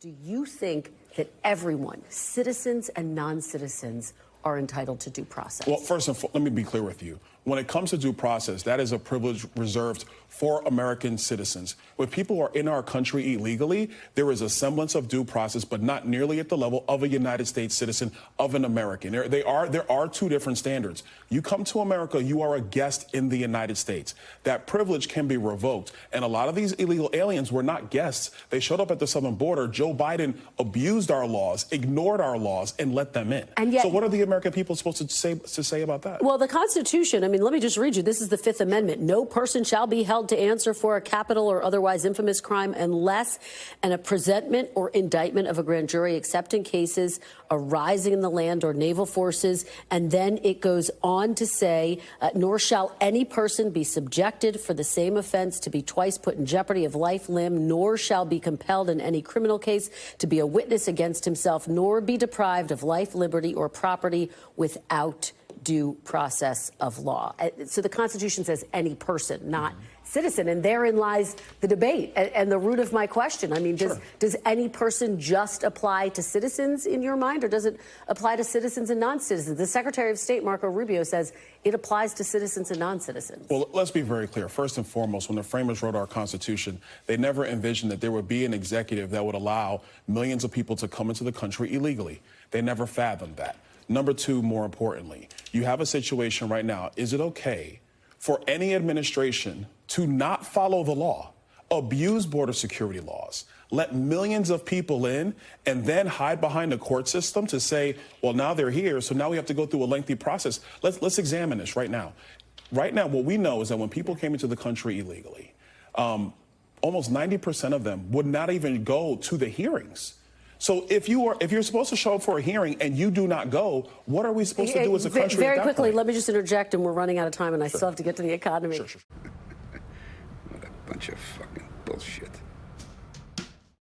Do you think that everyone, citizens and non-citizens, are entitled to due process? Well, first and foremost, let me be clear with you. When it comes to due process, that is a privilege reserved for American citizens. When people are in our country illegally, there is a semblance of due process, but not nearly at the level of a United States citizen, of an American. There are two different standards. You come to America, you are a guest in the United States. That privilege can be revoked. And a lot of these illegal aliens were not guests. They showed up at the southern border. Joe Biden abused our laws, ignored our laws, and let them in. And yet, so what are the American people supposed to say about that? Well, the Constitution, I mean, let me just read you. This is the Fifth Amendment. No person shall be held to answer for a capital or otherwise infamous crime unless a presentment or indictment of a grand jury, except in cases arising in the land or naval forces. And then it goes on to say, nor shall any person be subjected for the same offense to be twice put in jeopardy of life, limb, nor shall be compelled in any criminal case to be a witness against himself, nor be deprived of life, liberty, or property without due process of law. So the Constitution says any person, not citizen. And therein lies the debate and the root of my question. I mean, does any person just apply to citizens in your mind, or does it apply to citizens and non-citizens? The Secretary of State, Marco Rubio, says it applies to citizens and non-citizens. Well, let's be very clear. First and foremost, when the framers wrote our Constitution, they never envisioned that there would be an executive that would allow millions of people to come into the country illegally. They never fathomed that. Number two, more importantly, you have a situation right now. Is it okay for any administration to not follow the law, abuse border security laws, let millions of people in, and then hide behind the court system to say, well, now they're here, so now we have to go through a lengthy process? Let's examine this right now. Right now, what we know is that when people came into the country illegally, almost 90% of them would not even go to the hearings. So if you're supposed to show up for a hearing and you do not go, what are we supposed to do as a country? Very quickly, let me just interject, and we're running out of time, and I still have to get to the economy. What a bunch of fucking bullshit.